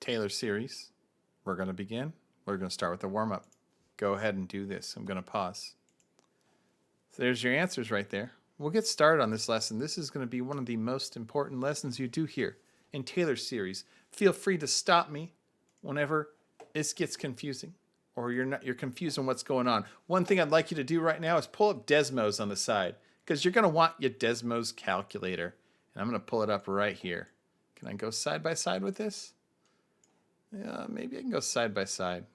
Taylor series. We're going to begin. We're going to start with the warm-up. Go ahead and do this. I'm going to pause. So there's your answers right there. We'll get started on this lesson. This is going to be one of the most important lessons you do here in Taylor series. Feel free to stop me whenever this gets confusing or you're confused on what's going on. One thing I'd like you to do right now is pull up Desmos on the side because you're going to want your Desmos Calculator. And I'm going to pull it up right here. Can I go side by side with this? Yeah, maybe I can go side by side.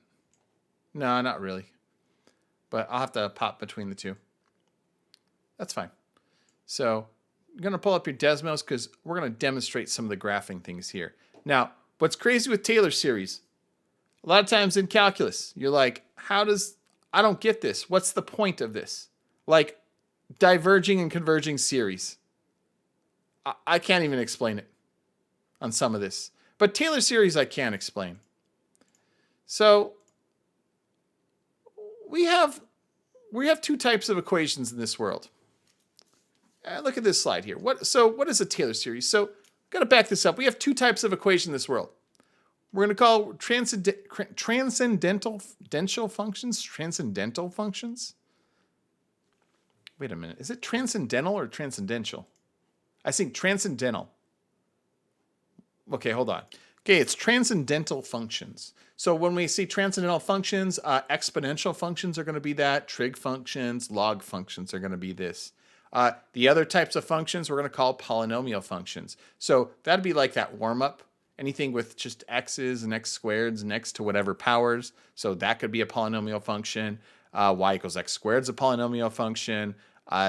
No, not really. But I'll have to pop between the two. That's fine. So I'm going to pull up your Desmos because we're going to demonstrate some of the graphing things here. Now, what's crazy with Taylor series, a lot of times in calculus, you're like, I don't get this. What's the point of this? Like diverging and converging series. I can't even explain it on some of this. But Taylor series I can explain. So we have two types of equations in this world. Look at this slide here. What is a Taylor series? So I'm going to back this up. We have two types of equation in this world. We're going to call transcendental functions. Wait a minute. Is it transcendental or transcendental? I think transcendental. Okay, hold on. Okay, it's transcendental functions. So when we see transcendental functions, exponential functions are going to be that. Trig functions, log functions are going to be this. The other types of functions we're going to call polynomial functions. So that'd be like that warm-up. Anything with just x's and x squareds and x to whatever powers. So that could be a polynomial function. Y equals x squared is a polynomial function.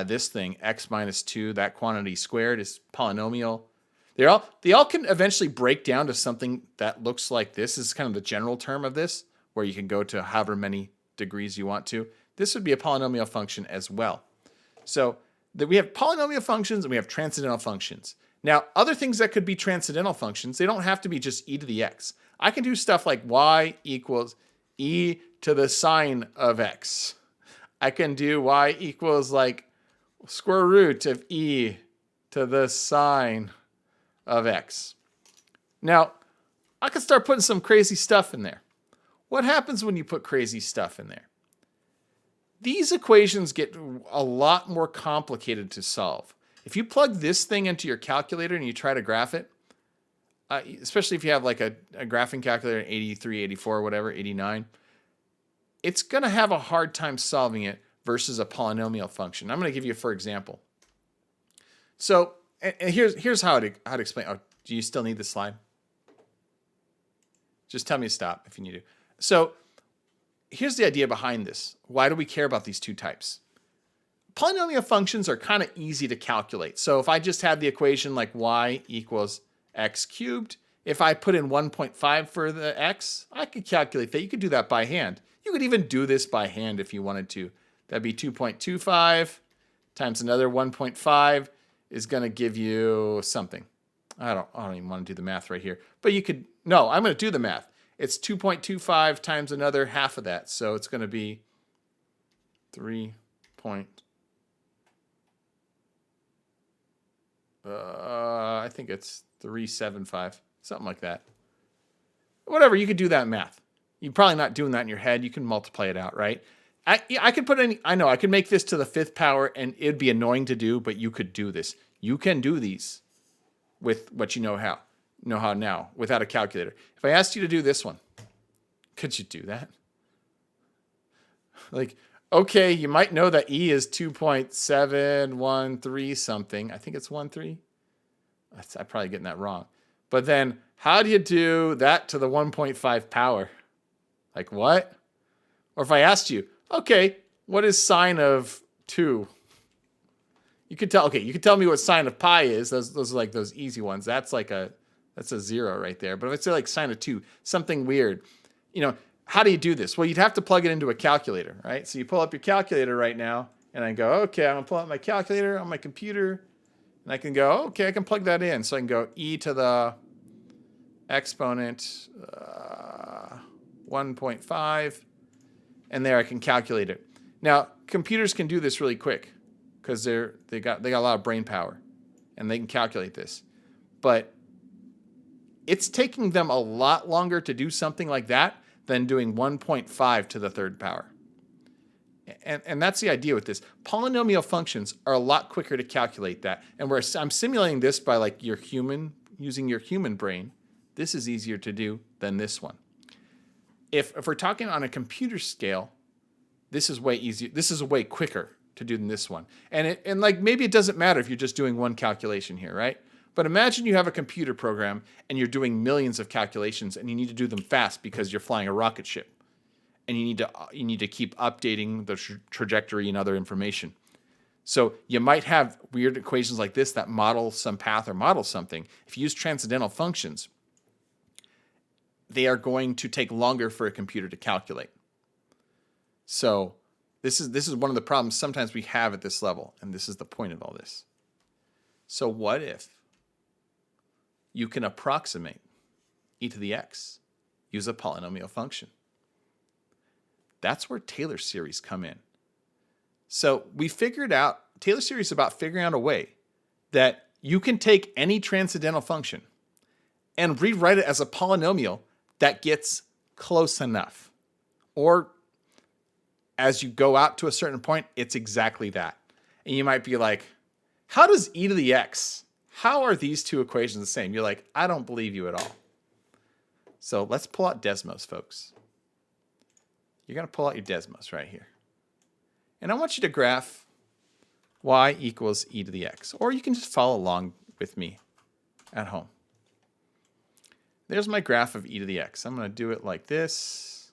This thing, x minus 2, that quantity squared is polynomial. They all can eventually break down to something that looks like this. This is kind of the general term of this, where you can go to however many degrees you want to. This would be a polynomial function as well. So we have polynomial functions and we have transcendental functions. Now, other things that could be transcendental functions, they don't have to be just e to the x. I can do stuff like y equals e to the sine of x. I can do y equals like square root of e to the sine of x. Now, I could start putting some crazy stuff in there. What happens when you put crazy stuff in there? These equations get a lot more complicated to solve. If you plug this thing into your calculator and you try to graph it, especially if you have like a graphing calculator, 83, 84, whatever, 89, it's going to have a hard time solving it versus a polynomial function. I'm going to give you for example. So and here's how to explain. Oh, do you still need the slide? Just tell me to stop if you need to. So here's the idea behind this. Why do we care about these two types? Polynomial functions are kind of easy to calculate. So if I just had the equation like y equals x cubed, if I put in 1.5 for the x, I could calculate that. You could do that by hand. You could even do this by hand if you wanted to. That'd be 2.25 times another 1.5 is going to give you something. I don't even want to do the math right here. But you could, no, I'm going to do the math. It's 2.25 times another half of that. So it's going to be 3. I think it's 375, something like that. Whatever, you could do that math. You're probably not doing that in your head. You can multiply it out, right? I could put any, I know, I could make this to the 5th power and it'd be annoying to do, but you could do this. You can do these with what you know how now without a calculator. If I asked you to do this one, could you do that? Like, okay, you might know that E is 2.713 something. I think it's 13. I'm probably getting that wrong. But then how do you do that to the 1.5 power? Like what? Or if I asked you, okay, what is sine of 2? You could tell me what sine of pi is. Those are like those easy ones. That's a 0 right there. But if I say like sine of 2, something weird, how do you do this? Well, you'd have to plug it into a calculator, right? So you pull up your calculator right now, and I go, okay, I'm going to pull up my calculator on my computer, and I can go, okay, I can plug that in. So I can go e to the exponent 1.5, and there I can calculate it. Now, computers can do this really quick because they got a lot of brain power, and they can calculate this. But it's taking them a lot longer to do something like that than doing 1.5 to the third power. And that's the idea with this. Polynomial functions are a lot quicker to calculate that. And I'm simulating this by like using your human brain. This is easier to do than this one. If we're talking on a computer scale, this is way easier. This is way quicker to do than this one. And like maybe it doesn't matter if you're just doing one calculation here, right? But imagine you have a computer program and you're doing millions of calculations and you need to do them fast because you're flying a rocket ship. And you need to keep updating the trajectory and other information. So you might have weird equations like this that model some path or model something. If you use transcendental functions, they are going to take longer for a computer to calculate. So this is one of the problems sometimes we have at this level, and this is the point of all this. So what if you can approximate e to the x, use a polynomial function? That's where Taylor series come in. So we figured out, Taylor series is about figuring out a way that you can take any transcendental function and rewrite it as a polynomial that gets close enough. Or as you go out to a certain point, it's exactly that. And you might be like, how does e to the x, how are these two equations the same? You're like, I don't believe you at all. So let's pull out Desmos, folks. You're going to pull out your Desmos right here. And I want you to graph y equals e to the x. Or you can just follow along with me at home. There's my graph of e to the x. I'm going to do it like this.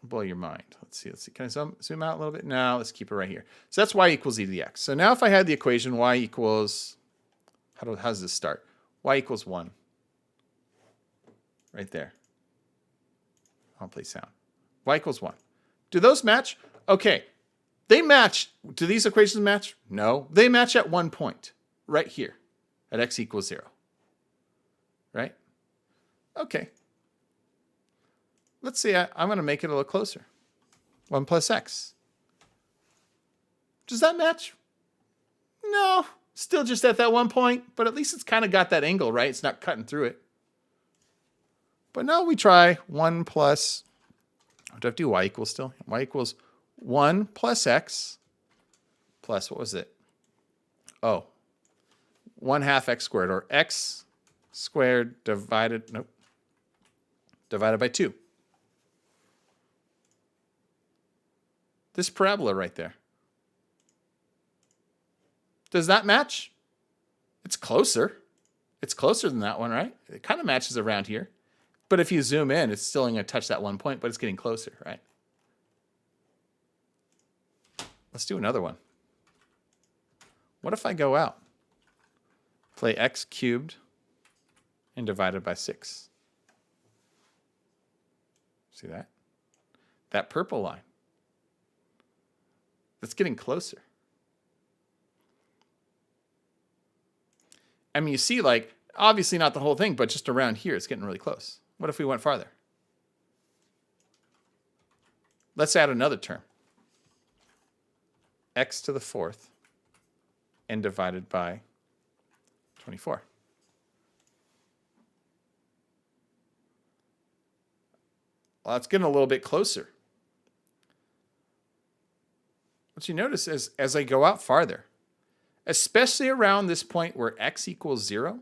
Blow your mind. Let's see. Can I zoom out a little bit? No, let's keep it right here. So that's y equals e to the x. So now if I had the equation y equals, how does this start? Y equals 1. Right there. I'll play sound. Y equals 1. Do those match? Okay. They match. Do these equations match? No. They match at one point. Right here. At x equals 0. Right? Okay. Let's see. I'm going to make it a little closer. 1 plus x. Does that match? No. Still just at that one point. But at least it's kind of got that angle, right? It's not cutting through it. But now we try 1 plus, what do I have to do? Y equals still? Y equals 1 plus x plus, what was it? Oh, 1/2 x squared, or x squared divided by 2. This parabola right there. Does that match? It's closer. It's closer than that one, right? It kind of matches around here. But if you zoom in, it's still going to touch that one point, but it's getting closer, right? Let's do another one. What if I go out? Play x cubed and divided by 6. See that? That purple line. That's getting closer. I mean, you see, like, obviously not the whole thing, but just around here, it's getting really close. What if we went farther? Let's add another term. X to the 4th and divided by 24. Well, that's getting a little bit closer. What you notice is as I go out farther, especially around this point where x equals 0,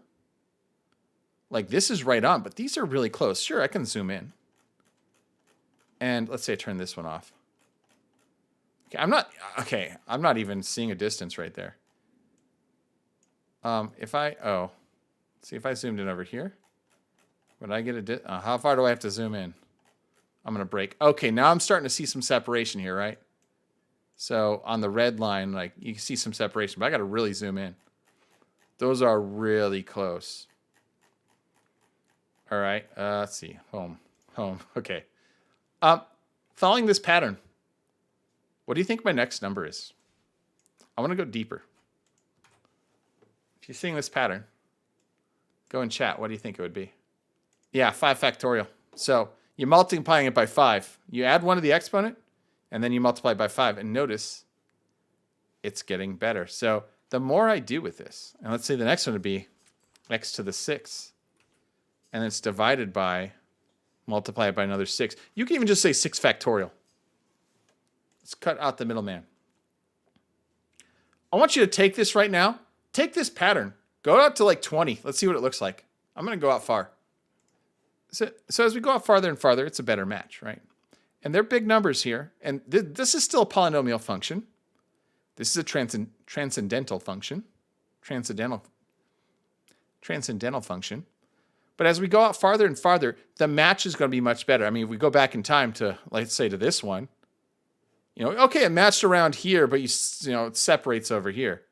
like this is right on, but these are really close. Sure, I can zoom in. And let's say I turn this one off. I'm not even seeing a distance right there. If I zoomed in over here, would I get how far do I have to zoom in? I'm going to break. Okay, now I'm starting to see some separation here, right? So on the red line, like you can see some separation, but I got to really zoom in. Those are really close. All right, let's see. Home. Okay. Following this pattern, what do you think my next number is? I want to go deeper. If you're seeing this pattern, go in chat. What do you think it would be? Yeah, 5 factorial. So you're multiplying it by 5. You add 1 to the exponent, and then you multiply by 5. And notice it's getting better. So the more I do with this, and let's say the next one would be x to the 6th and it's divided by, multiply it by another 6. You can even just say 6 factorial. Let's cut out the middleman. I want you to take this right now. Take this pattern. Go out to like 20. Let's see what it looks like. I'm going to go out far. So as we go out farther and farther, it's a better match, right? And they're big numbers here. And this is still a polynomial function. This is a transcendental function. Transcendental function. But as we go out farther and farther, the match is going to be much better. I mean, if we go back in time to, let's say, to this one, okay, it matched around here, but it separates over here.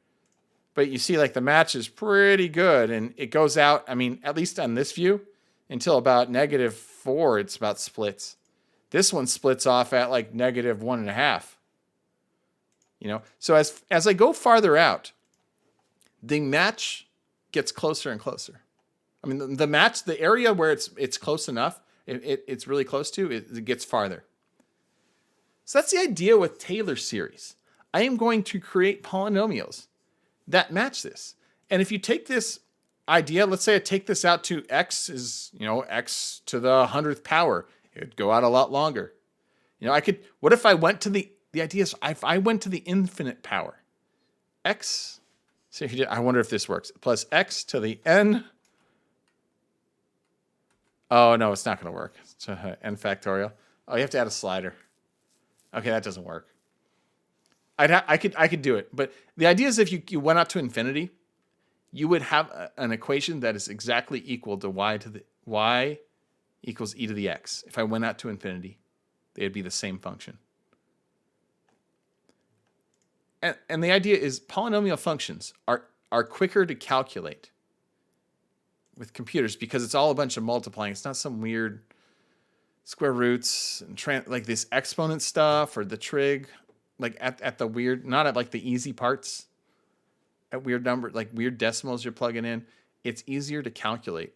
But you see, like, the match is pretty good, and it goes out, I mean, at least on this view, until about -4, it's about splits. This one splits off at, like, -1.5. So as I go farther out, the match gets closer and closer. I mean, the match, the area where it's close enough, it's really close to, it gets farther. So that's the idea with Taylor series. I am going to create polynomials that match this. And if you take this idea, let's say I take this out to x is, x to the 100th power. It would go out a lot longer. What if I went to the idea is if I went to the infinite power, x, I wonder if this works, plus x to the n. Oh, no, it's not going to work. It's n factorial. Oh, you have to add a slider. Okay, that doesn't work. I could do it, but the idea is if you went out to infinity, you would have an equation that is exactly equal to y equals e to the x. If I went out to infinity, they'd be the same function. And the idea is polynomial functions are quicker to calculate with computers because it's all a bunch of multiplying. It's not some weird square roots and like this exponent stuff or the trig, like at the weird, not at like the easy parts, at weird number, like weird decimals you're plugging in. It's easier to calculate,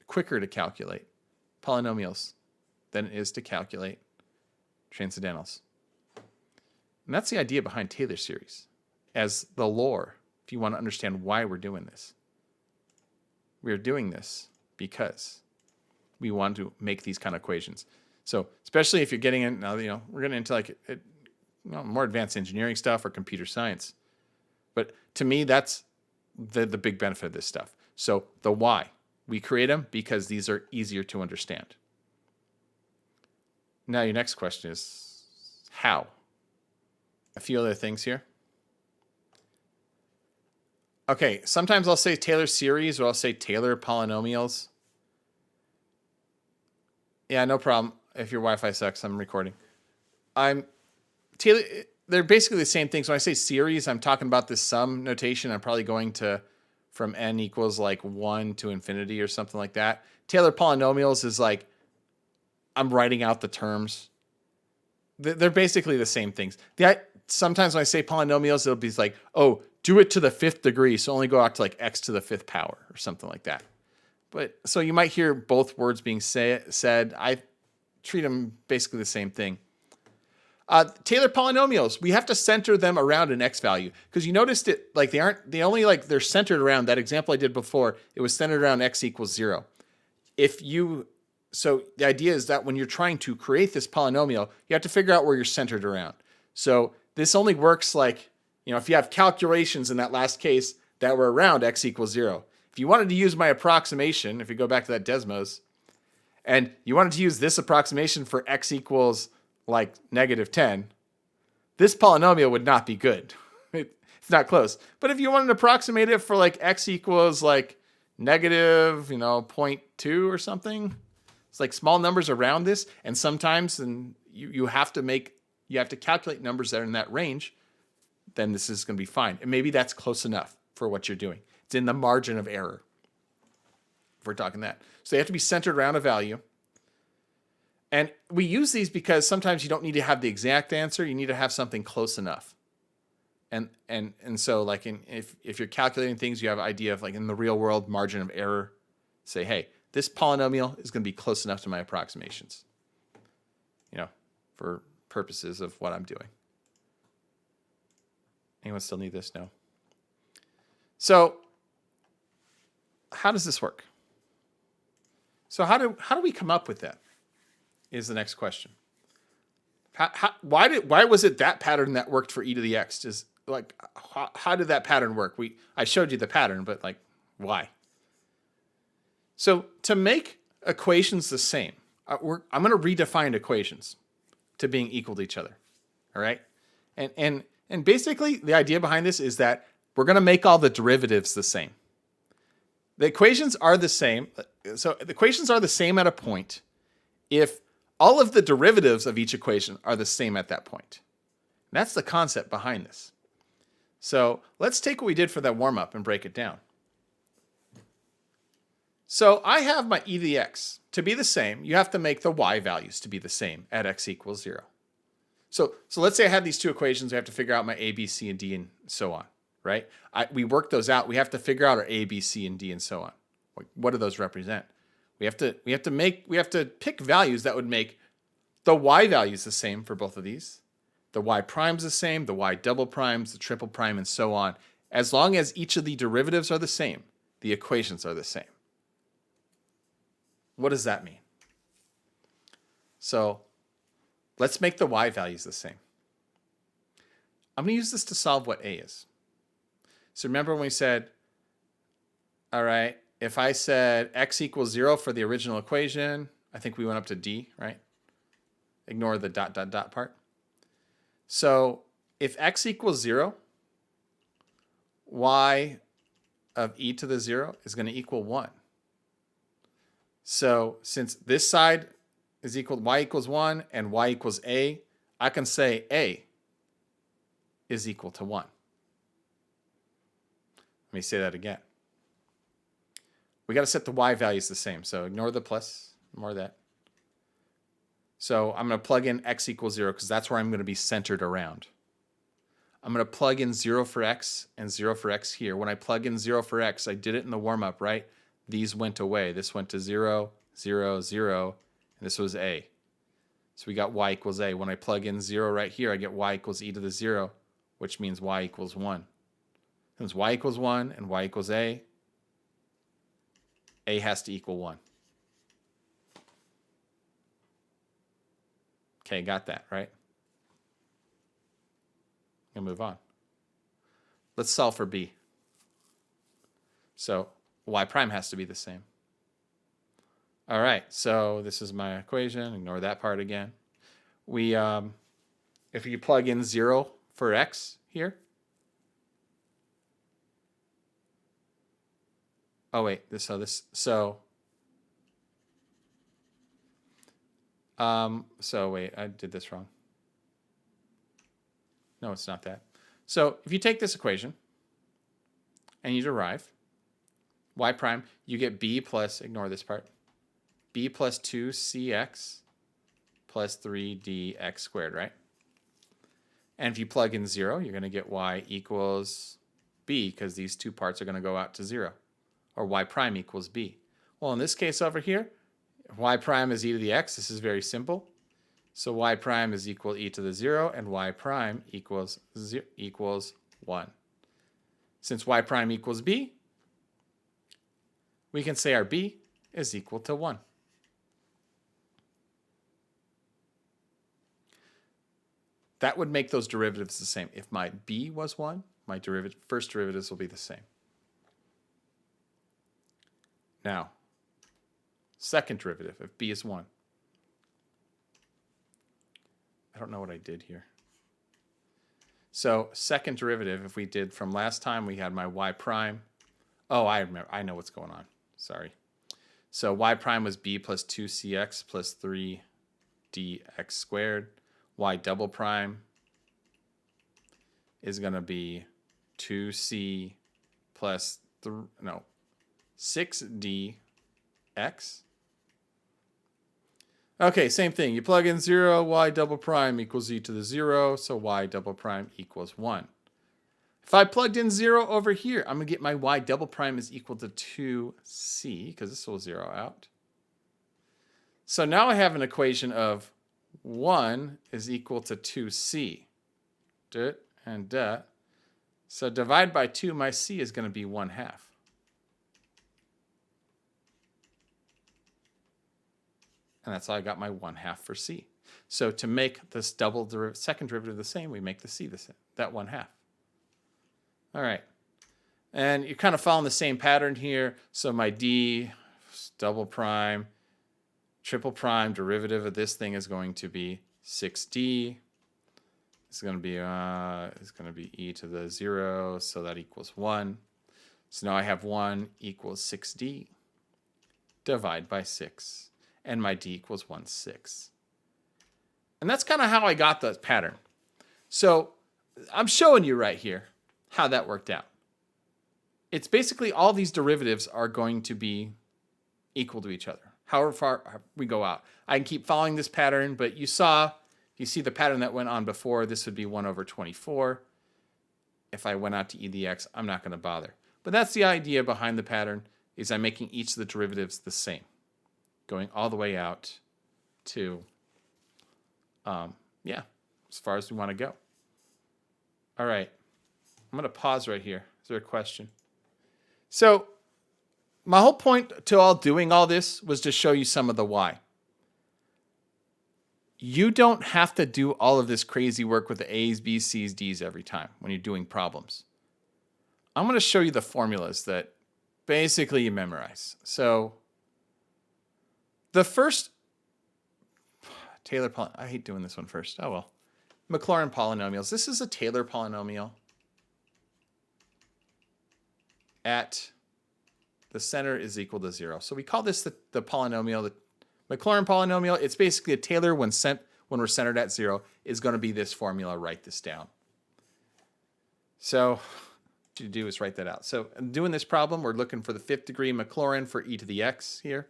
quicker to calculate polynomials than it is to calculate transcendentals. And that's the idea behind Taylor series as the lore, if you want to understand why we're doing this. We're doing this because we want to make these kind of equations. So especially if you're getting in, now, we're getting into like more advanced engineering stuff or computer science. But to me, that's the big benefit of this stuff. So the why, we create them because these are easier to understand. Now your next question is how? A few other things here. Okay, sometimes I'll say Taylor series or I'll say Taylor polynomials. Yeah, no problem. If your Wi-Fi sucks, I'm recording. They're basically the same thing. So when I say series, I'm talking about this sum notation. I'm probably going to from n equals like 1 to infinity or something like that. Taylor polynomials is like I'm writing out the terms. They're basically the same things. Sometimes when I say polynomials, it'll be like, oh, do it to the 5th degree. So only go out to like x to the 5th power or something like that. But so you might hear both words being said. I treat them basically the same thing. Taylor polynomials, we have to center them around an x value because you noticed it like they're centered around that example I did before. It was centered around x equals 0. So the idea is that when you're trying to create this polynomial, you have to figure out where you're centered around. So this only works like, if you have calculations in that last case that were around x equals 0. If you wanted to use my approximation, if you go back to that Desmos, and you wanted to use this approximation for x equals like -10, this polynomial would not be good. It's not close. But if you wanted to approximate it for like x equals like negative, 0.2 or something, it's like small numbers around this. And sometimes you have to calculate numbers that are in that range, then this is going to be fine. And maybe that's close enough for what you're doing. It's in the margin of error, if we're talking that. So they have to be centered around a value. And we use these because sometimes you don't need to have the exact answer. You need to have something close enough. And so like if you're calculating things, you have an idea of like in the real world margin of error. Say, hey, this polynomial is going to be close enough to my approximations, for purposes of what I'm doing. Anyone still need this? No. So how does this work? So how do we come up with that? Is the next question. Why was it that pattern that worked for e to the x? Just like how did that pattern work? I showed you the pattern, but like why? So to make equations the same, I'm going to redefine equations to being equal to each other. All right, and basically the idea behind this is that we're going to make all the derivatives the same. The equations are the same. So the equations are the same at a point if all of the derivatives of each equation are the same at that point. And that's the concept behind this. So let's take what we did for that warm-up and break it down. So I have my e to the x. To be the same, you have to make the y values to be the same at x equals 0. So let's say I have these two equations. We have to figure out my a, b, c, and d, and so on, right? We work those out. We have to figure out our a, b, c, and d, and so on. What do those represent? We have to pick values that would make the y values the same for both of these. The y prime's the same, the y double primes, the triple prime, and so on. As long as each of the derivatives are the same, the equations are the same. What does that mean? So let's make the y values the same. I'm going to use this to solve what a is. So remember when we said, all right, if I said x equals 0 for the original equation, I think we went up to d, right? Ignore the dot, dot, dot part. So if x equals 0, y of e to the 0 is going to equal 1. So since this side is equal to y equals 1 and y equals a, I can say a is equal to 1. Let me say that again. We got to set the y values the same. So ignore the plus, ignore that. So I'm going to plug in x equals 0 because that's where I'm going to be centered around. I'm going to plug in 0 for x and 0 for x here. When I plug in 0 for x, I did it in the warm-up, right? These went away. This went to 0, 0, 0, and this was a. So we got y equals a. When I plug in 0 right here, I get y equals e to the 0, which means y equals 1. Since y equals 1 and y equals a has to equal 1. Okay, got that, right? I'm going to move on. Let's solve for b. So y prime has to be the same. All right, so this is my equation. Ignore that part again. If you plug in 0 for x here. Oh wait, so wait, I did this wrong. No, it's not that. So if you take this equation and you derive y prime, you get b plus, ignore this part, b plus 2cx plus 3dx squared, right? And if you plug in 0, you're going to get y equals b because these two parts are going to go out to 0. Or y prime equals b. Well, in this case over here, if y prime is e to the x, this is very simple. So y prime is equal e to the 0, and y prime equals 1. Since y prime equals b, we can say our b is equal to 1. That would make those derivatives the same. If my b was 1, my first derivatives will be the same. Now, second derivative, if b is 1. I don't know what I did here. So second derivative, if we did from last time, we had my y prime. Oh, I remember. I know what's going on. Sorry. So y prime was b plus 2cx plus 3dx squared. Y double prime is going to be 2c plus 6dx. Okay, same thing. You plug in 0, y double prime equals e to the 0, so y double prime equals 1. If I plugged in 0 over here, I'm going to get my y double prime is equal to 2c, because this will 0 out. So now I have an equation of 1 is equal to 2c. So divide by 2, my c is going to be 1/2. And that's how I got my 1/2 for c. So to make this second derivative the same, we make the c the same, that 1/2. All right. And you're kind of following the same pattern here. So my d double prime, triple prime derivative of this thing is going to be 6d. It's going to be e to the 0, so that equals 1. So now I have 1 equals 6d. Divide by 6. And my d equals 1/6. And that's kind of how I got the pattern. So I'm showing you right here how that worked out. It's basically all these derivatives are going to be equal to each other, however far we go out. I can keep following this pattern, but you see the pattern that went on before, this would be 1/24. If I went out to e to the x, I'm not going to bother. But that's the idea behind the pattern, is I'm making each of the derivatives the same, going all the way out to, as far as we want to go. All right, I'm going to pause right here. Is there a question? So my whole point to doing all this was to show you some of the why. You don't have to do all of this crazy work with the A's, B's, C's, D's every time when you're doing problems. I'm going to show you the formulas that basically you memorize. So the first Taylor Polynomial, I hate doing this one first. Oh well. Maclaurin Polynomials. This is a Taylor polynomial at the center is equal to 0. So we call this the polynomial, the Maclaurin polynomial. It's basically a Taylor when we're centered at 0 is going to be this formula. Write this down. So what you do is write that out. So in doing this problem, we're looking for the 5th degree Maclaurin for e to the x here.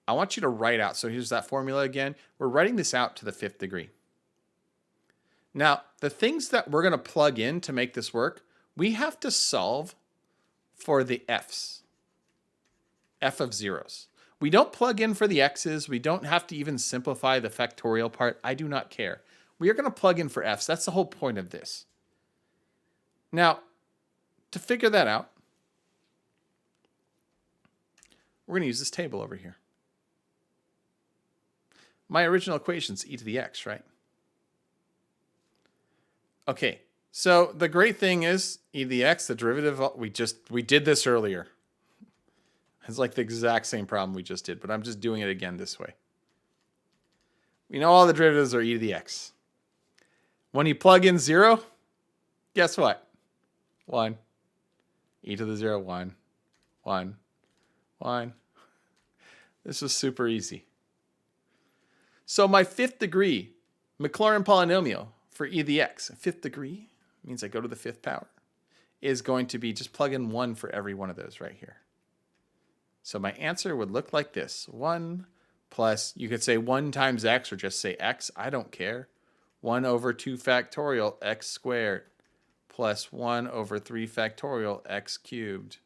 I want you to write out. So here's that formula again. We're writing this out to the 5th degree. Now, the things that we're going to plug in to make this work, we have to solve for the f's, f of zeros. We don't plug in for the x's. We don't have to even simplify the factorial part. I do not care. We are going to plug in for f's. That's the whole point of this. Now, to figure that out, we're going to use this table over here. My original equation is e to the x, right? Okay, so the great thing is e to the x, the derivative, we did this earlier. It's like the exact same problem we just did, but I'm just doing it again this way. We know all the derivatives are e to the x. When you plug in 0, guess what? 1. E to the 0, 1. 1. 1. This was super easy. So my 5th degree Maclaurin polynomial for e to the x, 5th degree means I go to the 5th power, is going to be just plug in 1 for every one of those right here. So my answer would look like this. 1 plus, you could say 1 times x or just say x. I don't care. 1 over 2 factorial x squared plus 1 over 3 factorial x cubed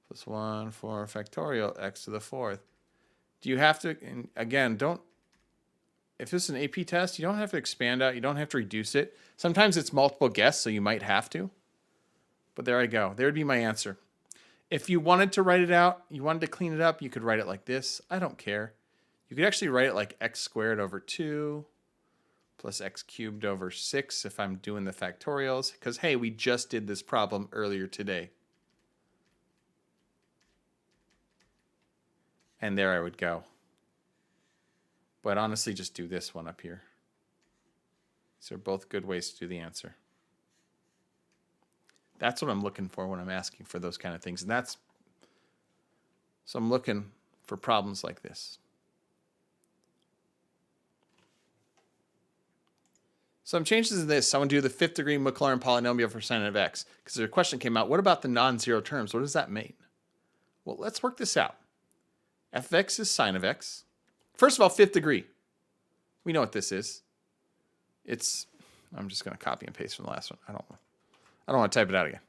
plus 1 4 factorial x to the 4th. Do you have to, and again, if this is an AP test, you don't have to expand out. You don't have to reduce it. Sometimes it's multiple guesses, so you might have to. But there I go. There would be my answer. If you wanted to write it out, you wanted to clean it up, you could write it like this. I don't care. You could actually write it like x squared over 2 plus x cubed over 6 if I'm doing the factorials. Because, hey, we just did this problem earlier today. And there I would go. But honestly, just do this one up here. These are both good ways to do the answer. That's what I'm looking for when I'm asking for those kind of things. And so I'm looking for problems like this. So I'm changing this. I want to do the 5th degree Maclaurin polynomial for sin of x. Because the question came out, what about the non-zero terms? What does that mean? Well, let's work this out. F of x is sine of x. First of all, 5th degree. We know what this is. I'm just going to copy and paste from the last one. I don't want to type it out again.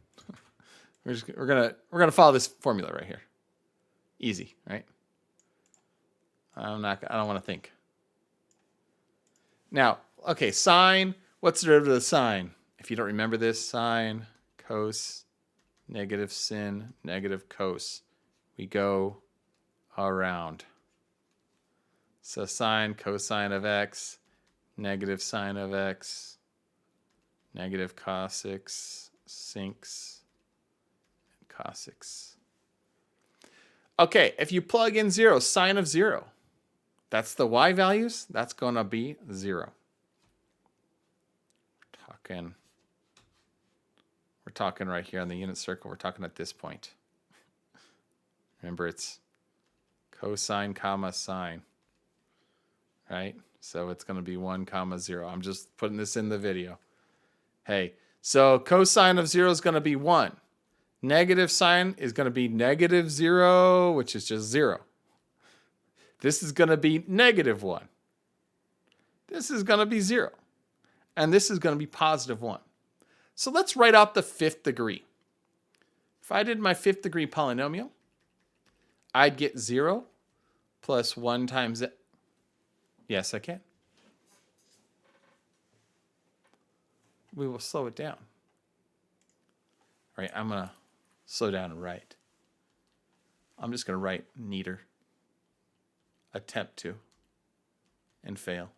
We're gonna follow this formula right here. Easy, right? I don't want to think. Now, okay, sine. What's the derivative of sine? If you don't remember this, sine, cos, negative sin, negative cos. We go around. So sine, cosine of x, negative sine of x, negative cos x, sinx, and cos x. Okay, if you plug in 0, sine of 0, that's the y values. That's going to be 0. We're talking right here on the unit circle. We're talking at this point. Remember, it's cosine comma sine, right? So it's going to be 1 comma 0. I'm just putting this in the video. Hey, so cosine of 0 is going to be 1. Negative sine is going to be negative 0, which is just 0. This is going to be negative 1. This is going to be 0. And this is going to be positive 1. So let's write out the 5th degree. If I did my 5th degree polynomial, I'd get 0 plus 1 times it. Yes, I can. We will slow it down. All right, I'm going to slow down and write. I'm just going to write neater. Attempt to. And fail.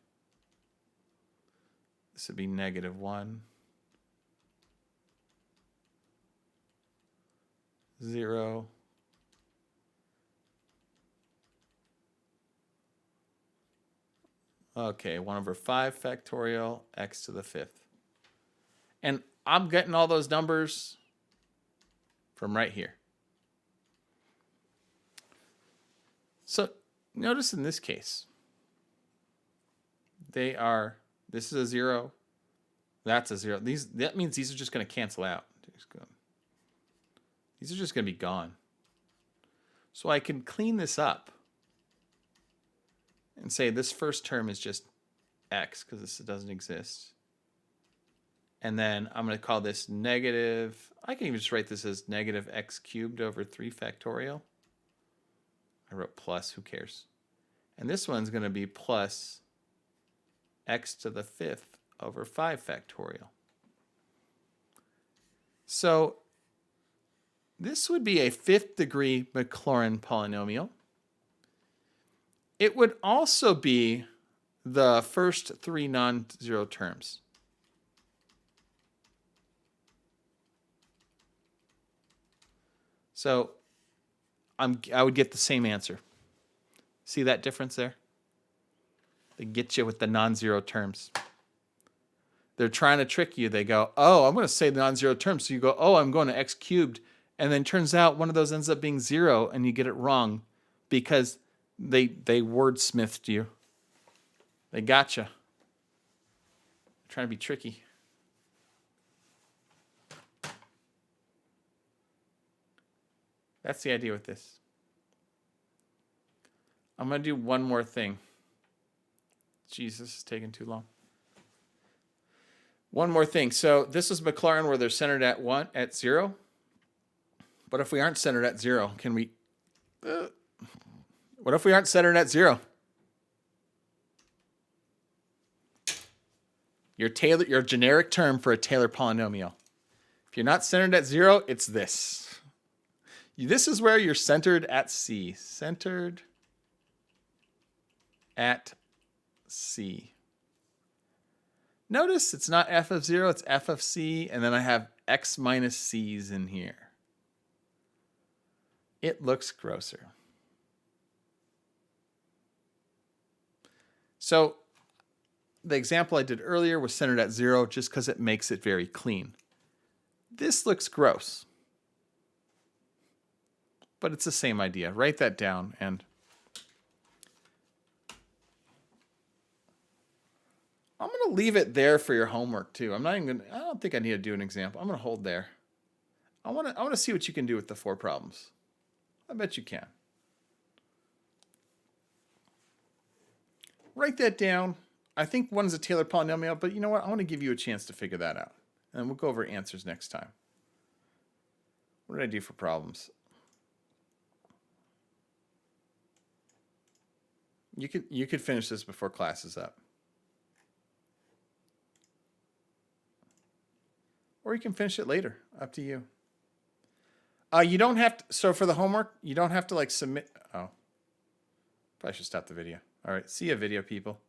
This would be negative 1. 0. Okay, 1 over 5 factorial, x to the 5th. And I'm getting all those numbers from right here. So notice in this case, this is a 0, that's a 0. That means these are just going to cancel out. These are just going to be gone. So I can clean this up and say this first term is just x because this doesn't exist. And then I'm going to call this negative. I can even just write this as negative x cubed over 3 factorial. I wrote plus, who cares? And this one's going to be plus x to the 5th over 5 factorial. So this would be a 5th degree Maclaurin polynomial. It would also be the first 3 non-zero terms. So I would get the same answer. See that difference there? They get you with the non-zero terms. They're trying to trick you. They go, oh, I'm going to say the non-zero terms. So you go, oh, I'm going to x cubed. And then turns out one of those ends up being 0 and you get it wrong because they wordsmithed you. They got you. Trying to be tricky. That's the idea with this. I'm going to do one more thing. Jesus, is taking too long. One more thing. So this is Maclaurin where they're centered at 1, at 0. But if we aren't centered at 0, can we... what if we aren't centered at 0? Your generic term for a Taylor polynomial. If you're not centered at 0, it's this. This is where you're centered at C. Centered at C. Notice it's not f of 0, it's f of c, and then I have x minus c's in here. It looks grosser. So the example I did earlier was centered at 0 just because it makes it very clean. This looks gross. But it's the same idea. Write that down and I'm going to leave it there for your homework too. I don't think I need to do an example. I'm going to hold there. I want to see what you can do with the 4 problems. I bet you can. Write that down. I think one is a Taylor polynomial, but you know what? I want to give you a chance to figure that out. And we'll go over answers next time. What did I do for problems? You could finish this before class is up. Or you can finish it later. Up to you. You don't have to, so for the homework, you don't have to like submit. Oh, probably should stop the video. All right. See ya, video people.